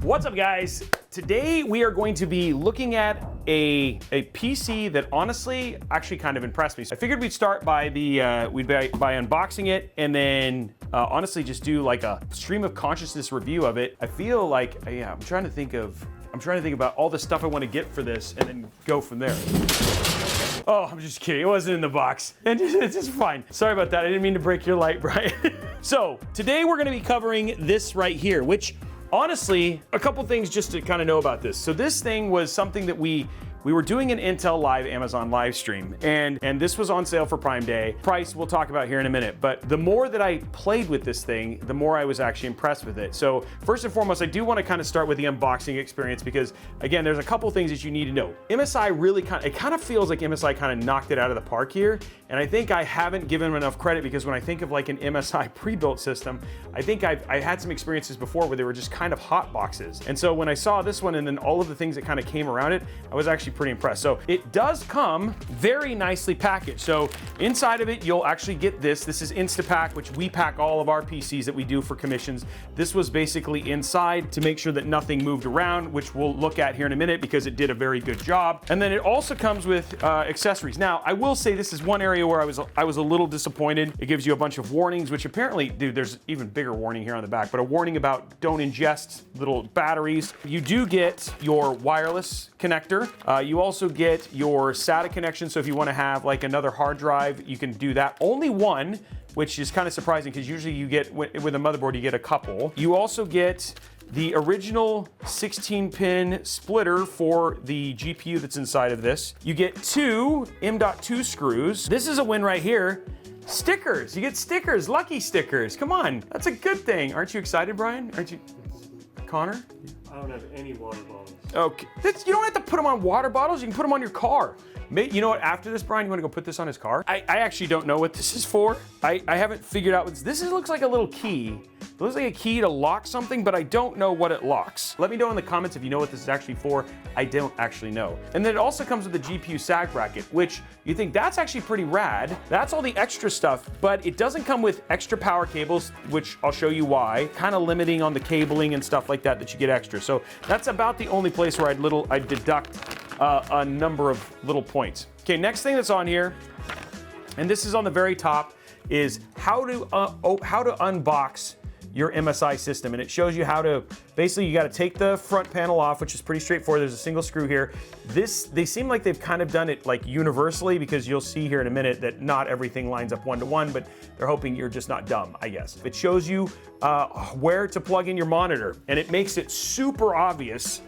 What's up, guys? Today we are going to be looking at a PC that honestly actually kind of impressed me. So I figured we'd start by by unboxing it, and then honestly just do like a stream of consciousness review of it. I feel like, yeah, I'm trying to think about all the stuff I want to get for this and then go from there. Oh, I'm just kidding. It wasn't in the box. And it's just fine. Sorry about that. I didn't mean to break your light, Brian. So today we're going to be covering this right here, which honestly, a couple things just to kind of know about this. So this thing was something that we were doing an Intel Live Amazon live stream, and this was on sale for Prime Day. Price we'll talk about here in a minute, but the more that I played with this thing, the more I was actually impressed with it. So first and foremost, I do want to kind of start with the unboxing experience because, again, there's a couple things that you need to know. MSI really kind of feels like MSI kind of knocked it out of the park here, and I think I haven't given them enough credit because when I think of like an MSI pre-built system, I think I had some experiences before where they were just kind of hot boxes. And so when I saw this one and then all of the things that kind of came around it, I was actually pretty impressed. So it does come very nicely packaged. So inside of it, you'll actually get this. This is Instapack, which we pack all of our PCs that we do for commissions. This was basically inside to make sure that nothing moved around, which we'll look at here in a minute because it did a very good job. And then it also comes with accessories. Now, I will say this is one area where I was a little disappointed. It gives you a bunch of warnings, which apparently, dude, there's even bigger warning here on the back, but a warning about don't ingest little batteries. You do get your wireless connector. You also get your SATA connection, so if you want to have like another hard drive, you can do that. Only one, which is kind of surprising because usually you get, with a motherboard, you get a couple. You also get the original 16-pin splitter for the GPU that's inside of this. You get two M.2 screws. This is a win right here. Stickers, you get stickers, lucky stickers. Come on, that's a good thing. Aren't you excited, Brian? Aren't you, Connor? I don't have any water bottles. Okay, you don't have to put them on water bottles, you can put them on your car. You know what, after this, Brian, you wanna go put this on his car? I actually don't know what this is for. I haven't figured out what this looks like a little key. It looks like a key to lock something, but I don't know what it locks. Let me know in the comments if you know what this is actually for. I don't actually know. And then it also comes with the GPU sag bracket, which you think that's actually pretty rad. That's all the extra stuff, but it doesn't come with extra power cables, which I'll show you why. Kind of limiting on the cabling and stuff like that you get extra. So that's about the only place where I'd deduct a number of little points. Okay, next thing that's on here, and this is on the very top, is how to unbox your MSI system. And it shows you how to, basically you got to take the front panel off, which is pretty straightforward. There's a single screw here. They seem like they've kind of done it like universally, because you'll see here in a minute that not everything lines up one-to-one, but they're hoping you're just not dumb, I guess. It shows you where to plug in your monitor, and it makes it super obvious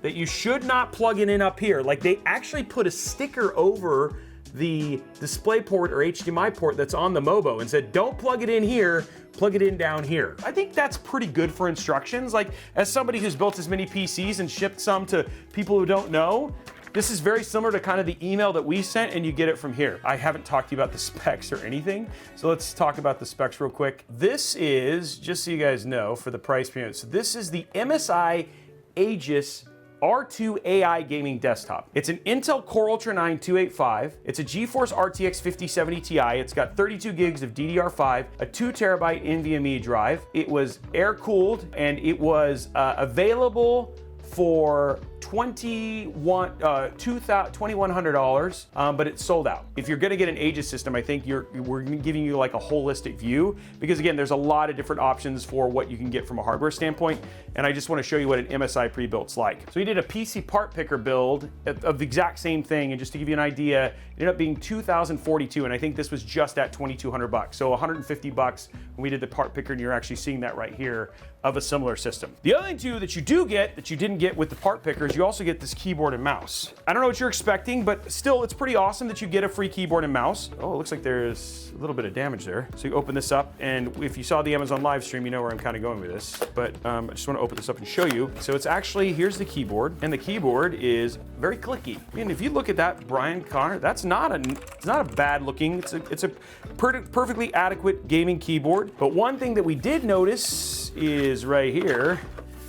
that you should not plug it in up here. Like, they actually put a sticker over the display port or HDMI port that's on the Mobo and said, don't plug it in here, plug it in down here. I think that's pretty good for instructions. Like, as somebody who's built as many PCs and shipped some to people who don't know, this is very similar to kind of the email that we sent, and you get it from here. I haven't talked to you about the specs or anything, so let's talk about the specs real quick. This is, just so you guys know, for the price point, so this is the MSI AEGIS R2 AI gaming desktop. It's an Intel Core Ultra 9 285. It's a GeForce RTX 5070 Ti. It's got 32 gigs of DDR5, a 2 terabyte NVMe drive. It was air cooled, and it was available for $2,100, but it's sold out. If you're gonna get an AEGIS system, I think we're giving you like a holistic view, because again, there's a lot of different options for what you can get from a hardware standpoint, and I just wanna show you what an MSI pre-built's like. So we did a PC part picker build of the exact same thing, and just to give you an idea, it ended up being $2,042, and I think this was just at $2,200, so $150 when we did the part picker, and you're actually seeing that right here of a similar system. The other thing too that you do get that you didn't get with the part picker is you also get this keyboard and mouse. I don't know what you're expecting, but still, it's pretty awesome that you get a free keyboard and mouse. Oh, it looks like there's a little bit of damage there. So you open this up, and if you saw the Amazon live stream, you know where I'm kind of going with this, but I just want to open this up and show you. So it's actually, here's the keyboard, and the keyboard is very clicky. I mean, if you look at that, Brian, Connor, that's not a bad looking, it's a perfectly adequate gaming keyboard. But one thing that we did notice is right here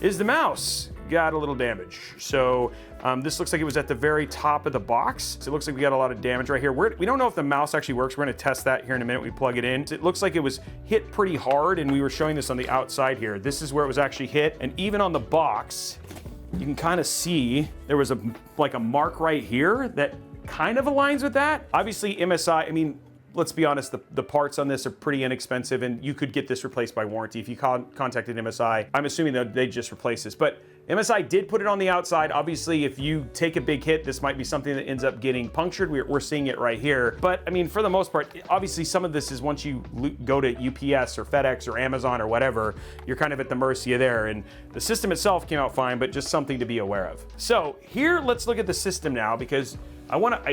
is the mouse. got a little damage. So this looks like it was at the very top of the box. So it looks like we got a lot of damage right here. We don't know if the mouse actually works. We're gonna test that here in a minute. We plug it in. It looks like it was hit pretty hard, and we were showing this on the outside here. This is where it was actually hit, and even on the box, you can kind of see there was like a mark right here that kind of aligns with that. Obviously MSI, I mean, let's be honest, the parts on this are pretty inexpensive, and you could get this replaced by warranty. If you contacted MSI, I'm assuming that they'd just replace this. But MSI did put it on the outside. Obviously, if you take a big hit, this might be something that ends up getting punctured. We're seeing it right here. But I mean, for the most part, obviously some of this is once you go to UPS or FedEx or Amazon or whatever, you're kind of at the mercy of there. And the system itself came out fine, but just something to be aware of. So here, let's look at the system now, because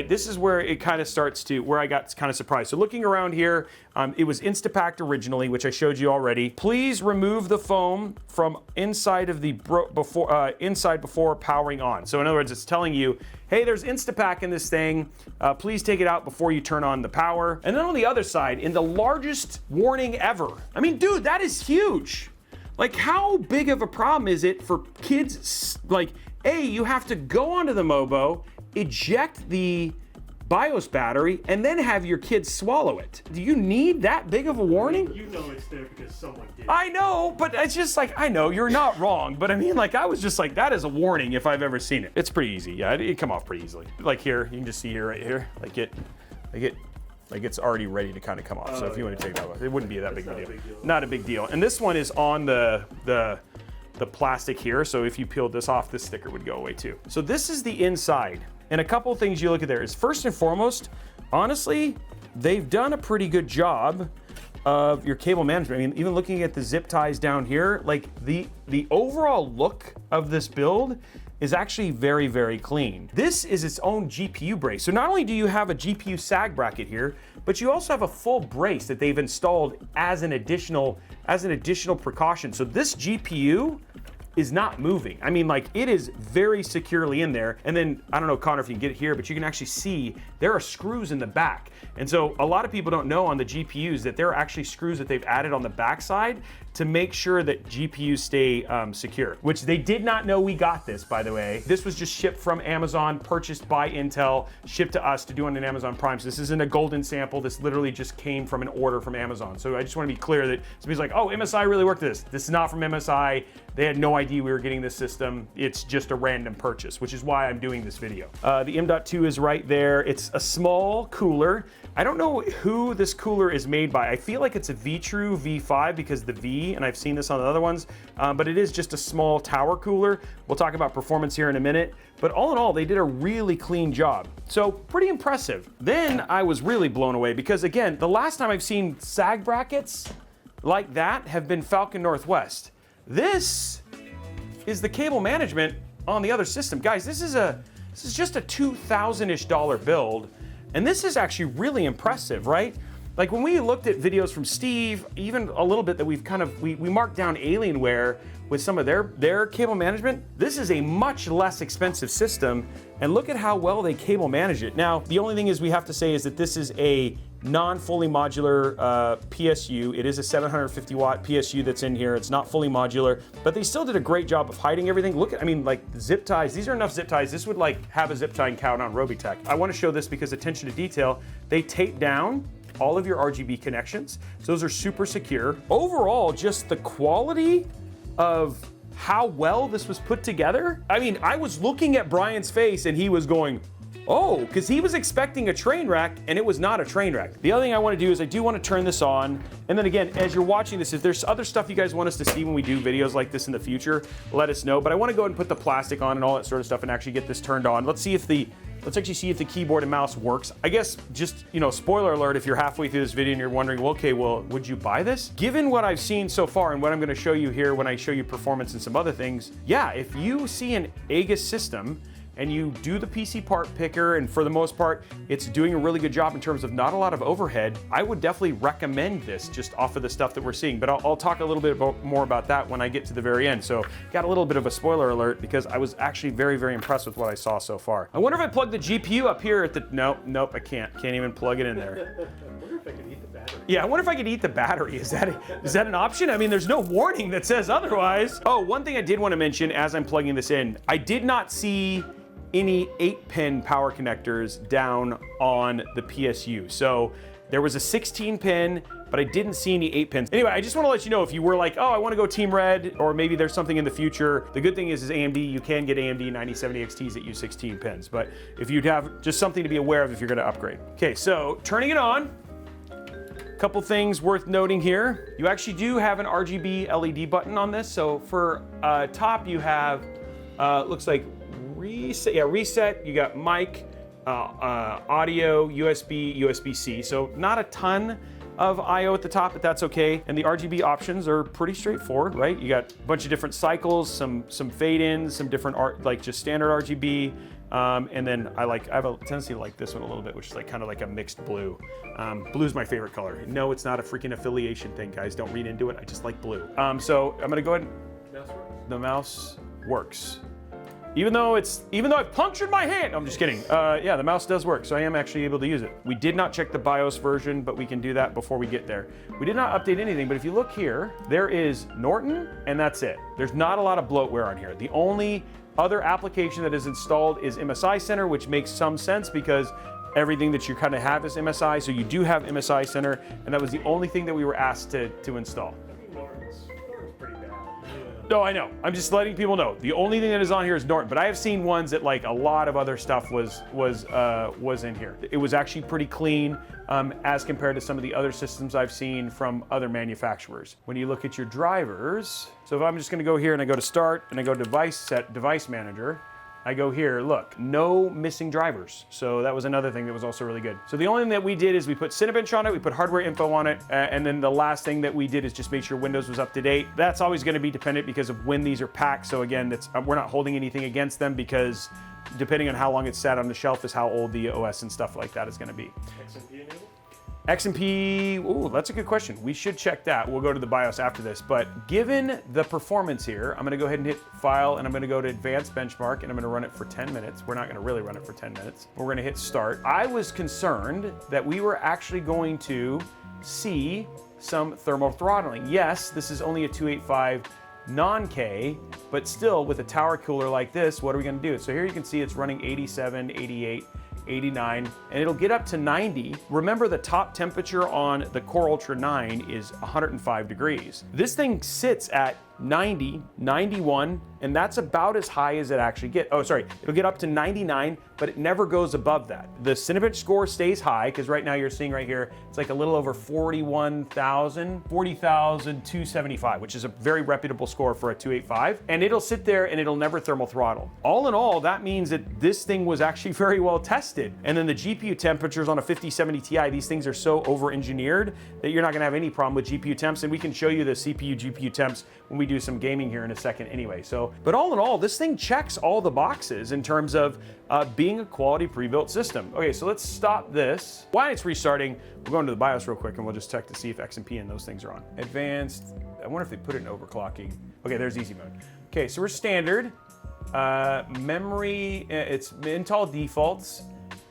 this is where it kind of starts to, where I got kind of surprised. So looking around here, it was Instapacked originally, which I showed you already. Please remove the foam from inside of the before powering on. So in other words, it's telling you, hey, there's Instapack in this thing. Please take it out before you turn on the power. And then on the other side, in the largest warning ever. I mean, dude, that is huge. Like, how big of a problem is it for kids? Like, you have to go onto the Mobo, eject the BIOS battery, and then have your kids swallow it. Do you need that big of a warning? You know it's there because someone did. I know, but it's just like, I know you're not wrong, but I mean, like, I was just like, that is a warning if I've ever seen it. It's pretty easy. Yeah, it come off pretty easily. Like here, you can just see here, right here, like it's already ready to kind of come off. So if you want to take that off, it wouldn't be that big of a deal. Not a big deal. And this one is on the plastic here, so if you peeled this off, this sticker would go away too. So this is the inside. And a couple of things you look at there is, first and foremost, honestly, they've done a pretty good job of your cable management. I mean, even looking at the zip ties down here, like the overall look of this build is actually very, very clean. This is its own GPU brace. So not only do you have a GPU sag bracket here, but you also have a full brace that they've installed as an additional precaution. So this GPU is not moving. I mean, like, it is very securely in there. And then, I don't know, Connor, if you can get it here, but you can actually see there are screws in the back. And so a lot of people don't know on the GPUs that there are actually screws that they've added on the backside to make sure that GPUs stay secure, which they did not know we got this, by the way. This was just shipped from Amazon, purchased by Intel, shipped to us to do on an Amazon Prime. So this isn't a golden sample. This literally just came from an order from Amazon. So I just want to be clear that somebody's like, oh, MSI really worked this. This is not from MSI. They had no idea we were getting this system. It's just a random purchase, which is why I'm doing this video. The M.2 is right there. It's a small cooler. I don't know who this cooler is made by. I feel like it's a Vitru V5 because the V, and I've seen this on the other ones, but it is just a small tower cooler. We'll talk about performance here in a minute, but all in all, they did a really clean job. So pretty impressive. Then I was really blown away because, again, the last time I've seen sag brackets like that have been Falcon Northwest. This is the cable management on the other system. Guys, this is just a $2,000-ish build, and this is actually really impressive, right? Like, when we looked at videos from Steve, even a little bit that we've kind of, we marked down Alienware with some of their cable management, this is a much less expensive system, and look at how well they cable manage it. Now, the only thing is we have to say is that this is a non-fully modular PSU. It is a 750 watt PSU that's in here. It's not fully modular, but they still did a great job of hiding everything. Look at, I mean, like, the zip ties, these are enough zip ties. This would like have a zip tying count on Robeytech. I want to show this because attention to detail, they tape down all of your RGB connections. So those are super secure. Overall, just the quality of how well this was put together. I mean, I was looking at Brian's face and he was going, oh, because he was expecting a train wreck and it was not a train wreck. The other thing I want to do is I do want to turn this on. And then again, as you're watching this, if there's other stuff you guys want us to see when we do videos like this in the future, let us know. But I want to go ahead and put the plastic on and all that sort of stuff and actually get this turned on. Let's actually see if the keyboard and mouse works. I guess just, you know, spoiler alert, if you're halfway through this video and you're wondering, well, okay, well, would you buy this? Given what I've seen so far and what I'm gonna show you here when I show you performance and some other things, yeah, if you see an AEGIS system and you do the PC part picker, and for the most part, it's doing a really good job in terms of not a lot of overhead, I would definitely recommend this just off of the stuff that we're seeing. But I'll talk a little bit more about that when I get to the very end. So got a little bit of a spoiler alert because I was actually very, very impressed with what I saw so far. I wonder if I plug the GPU up here at the, nope, I can't even plug it in there. I wonder if I can eat the battery. Yeah, I wonder if I could eat the battery. Is that an option? I mean, there's no warning that says otherwise. Oh, one thing I did want to mention as I'm plugging this in, I did not see any 8-pin power connectors down on the PSU. So there was a 16-pin, but I didn't see any 8 pins. Anyway, I just want to let you know if you were like, oh, I want to go Team Red, or maybe there's something in the future. The good thing is AMD, you can get AMD 9070 XTs that use 16 pins, but if you'd have just something to be aware of if you're going to upgrade. Okay, so turning it on, a couple things worth noting here. You actually do have an RGB LED button on this. So for top, you have, looks like reset. Yeah, reset. You got mic, audio, USB, USB-C. So not a ton of I/O at the top, but that's okay. And the RGB options are pretty straightforward, right? You got a bunch of different cycles, some fade-ins, some different like just standard RGB. And then I have a tendency to like this one a little bit, which is like kind of like a mixed blue. Blue's my favorite color. No, it's not a freaking affiliation thing, guys. Don't read into it. I just like blue. So I'm gonna go ahead and the mouse works. Even though I've punctured my hand, I'm just kidding. Yeah, the mouse does work, so I am actually able to use it. We did not check the BIOS version, but we can do that before we get there. We did not update anything, but if you look here, there is Norton, and that's it. There's not a lot of bloatware on here. The only other application that is installed is MSI Center, which makes some sense because everything that you kind of have is MSI, so you do have MSI Center, and that was the only thing that we were asked to install. Norton's pretty bad. No, I know. I'm just letting people know. The only thing that is on here is Norton, but I have seen ones that like a lot of other stuff was in here. It was actually pretty clean as compared to some of the other systems I've seen from other manufacturers. When you look at your drivers, so if I'm just gonna go here and I go to start and I go device manager, I go here, look, no missing drivers. So that was another thing that was also really good. So the only thing that we did is we put Cinebench on it, we put hardware info on it, and then the last thing that we did is just make sure Windows was up to date. That's always gonna be dependent because of when these are packed. So again, we're not holding anything against them because depending on how long it's sat on the shelf is how old the OS and stuff like that is gonna be. XMP enabled? XMP, ooh, that's a good question. We should check that. We'll go to the BIOS after this, but given the performance here, I'm gonna go ahead and hit File, and I'm gonna go to Advanced Benchmark, and I'm gonna run it for 10 minutes. We're not gonna really run it for 10 minutes. We're gonna hit Start. I was concerned that we were actually going to see some thermal throttling. Yes, this is only a 285 non-K, but still with a tower cooler like this, what are we gonna do? So here you can see it's running 87, 88, 89, and it'll get up to 90. Remember, the top temperature on the Core Ultra 9 is 105 degrees. This thing sits at 90, 91, and that's about as high as it actually gets. Oh, sorry, it'll get up to 99, but it never goes above that. The Cinebench score stays high, because right now you're seeing right here, it's like a little over 40,275, which is a very reputable score for a 285, and it'll sit there and it'll never thermal throttle. All in all, that means that this thing was actually very well tested. And then the GPU temperatures on a 5070 Ti, these things are so over-engineered that you're not gonna have any problem with GPU temps, and we can show you the CPU, GPU temps when we do some gaming here in a second anyway. So, but all in all, this thing checks all the boxes in terms of being a quality pre-built system. Okay, so let's stop this. While it's restarting, we'll go into the BIOS real quick and we'll just check to see if XMP and those things are on. Advanced, I wonder if they put it in overclocking. Okay, there's easy mode. Okay, so we're standard. Memory, it's Intel defaults.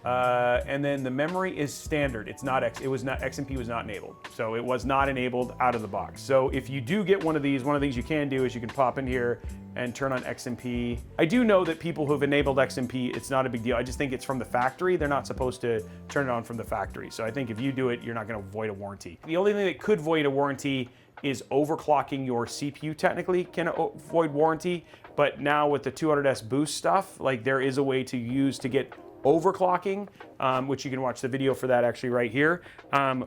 And then the memory is standard. It's not XMP was not enabled. So it was not enabled out of the box. So if you do get one of these, one of the things you can do is you can pop in here and turn on XMP. I do know that people who've enabled XMP, it's not a big deal. I just think it's from the factory. They're not supposed to turn it on from the factory. So I think if you do it, you're not gonna void a warranty. The only thing that could void a warranty is overclocking your CPU technically can void warranty. But now with the 200S boost stuff, like there is a way to use to get overclocking, which you can watch the video for that actually right here,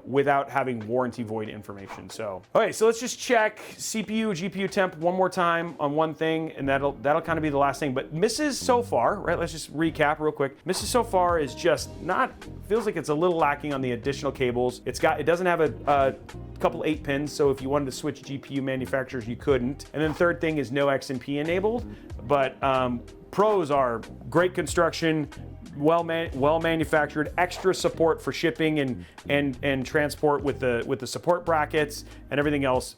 without having warranty void information. So, okay, so let's just check CPU, GPU temp one more time on one thing, and that'll kind of be the last thing. But misses so far, right? Let's just recap real quick. Misses so far is just not, feels like it's a little lacking on the additional cables. It doesn't have a couple 8 pins, so if you wanted to switch GPU manufacturers, you couldn't. And then third thing is no XMP enabled, but pros are great construction, well manufactured, extra support for shipping and transport with the support brackets and everything else.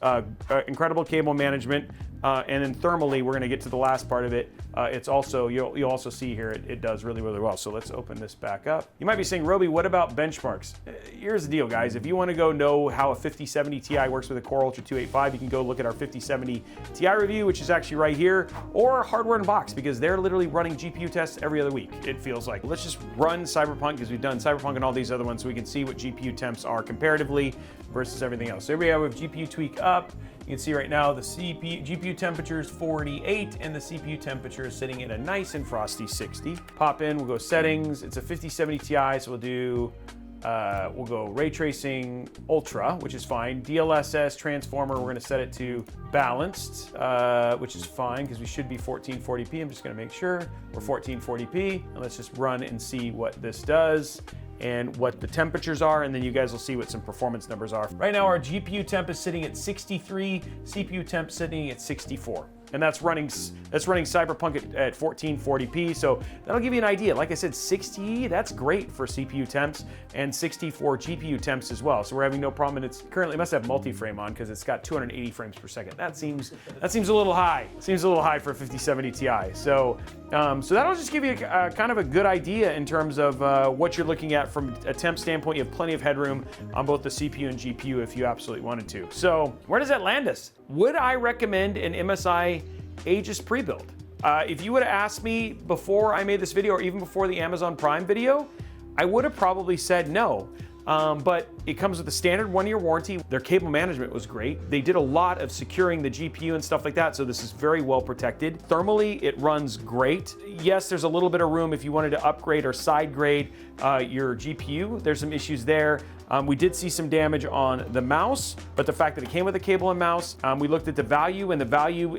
Incredible cable management, And then thermally, we're gonna get to the last part of it. It's also, you'll also see here, it does really, really well. So let's open this back up. You might be saying, Roby, what about benchmarks? Here's the deal, guys. If you wanna go know how a 5070 Ti works with a Core Ultra 285, you can go look at our 5070 Ti review, which is actually right here, or Hardware Unboxed, because they're literally running GPU tests every other week, it feels like. Let's just run Cyberpunk, because we've done Cyberpunk and all these other ones, so we can see what GPU temps are comparatively versus everything else. So here we have GPU tweak up. You can see right now the GPU temperature is 48 and the CPU temperature is sitting in a nice and frosty 60. Pop in, we'll go settings. It's a 5070 Ti, so we'll go ray tracing ultra, which is fine. DLSS transformer, we're gonna set it to balanced, which is fine because we should be 1440p. I'm just gonna make sure we're 1440p, and let's just run and see what this does and what the temperatures are, and then you guys will see what some performance numbers are. Right now our GPU temp is sitting at 63, CPU temp sitting at 64. And that's running Cyberpunk at 1440p, so that'll give you an idea. Like I said, 60, that's great for CPU temps, and 60 for GPU temps as well. So we're having no problem, and it's currently must have multi-frame on because it's got 280 frames per second. That seems a little high. Seems a little high for a 5070 Ti. So that'll just give you kind of a good idea in terms of what you're looking at from a temp standpoint. You have plenty of headroom on both the CPU and GPU if you absolutely wanted to. So where does that land us? Would I recommend an MSI AEGIS Prebuilt? If you would have asked me before I made this video, or even before the Amazon Prime video, I would have probably said no. But it comes with a standard 1-year warranty. Their cable management was great. They did a lot of securing the GPU and stuff like that, so this is very well protected. Thermally, it runs great. Yes, there's a little bit of room if you wanted to upgrade or side grade your GPU. There's some issues there. We did see some damage on the mouse, but the fact that it came with a cable and mouse, we looked at the value, and the value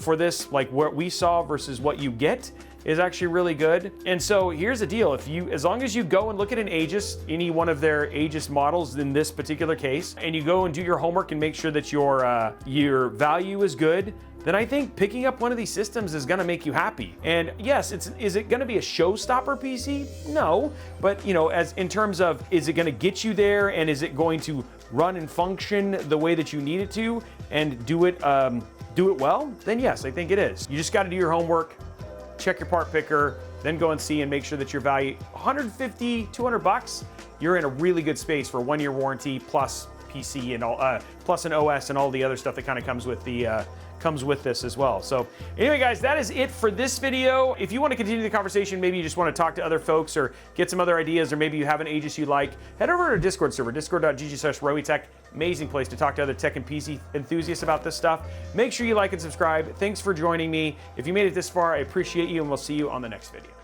for this, like what we saw versus what you get, is actually really good. And so here's the deal. As long as you go and look at an AEGIS, any one of their AEGIS models in this particular case, and you go and do your homework and make sure that your value is good, then I think picking up one of these systems is gonna make you happy. And yes, is it gonna be a showstopper PC? No, but as in terms of, is it gonna get you there, and is it going to run and function the way that you need it to, and do it well? Then yes, I think it is. You just gotta do your homework, check your part picker, then go and see and make sure that your value, 150, 200 bucks, you're in a really good space for a 1-year warranty plus PC and all, plus an OS and all the other stuff that kind of comes with this as well. So anyway, guys, that is it for this video. If you want to continue the conversation, maybe you just want to talk to other folks or get some other ideas, or maybe you have an AEGIS you like, head over to our Discord server, discord.gg/Robeytech. Amazing place to talk to other tech and PC enthusiasts about this stuff. Make sure you like and subscribe. Thanks for joining me. If you made it this far, I appreciate you, and we'll see you on the next video.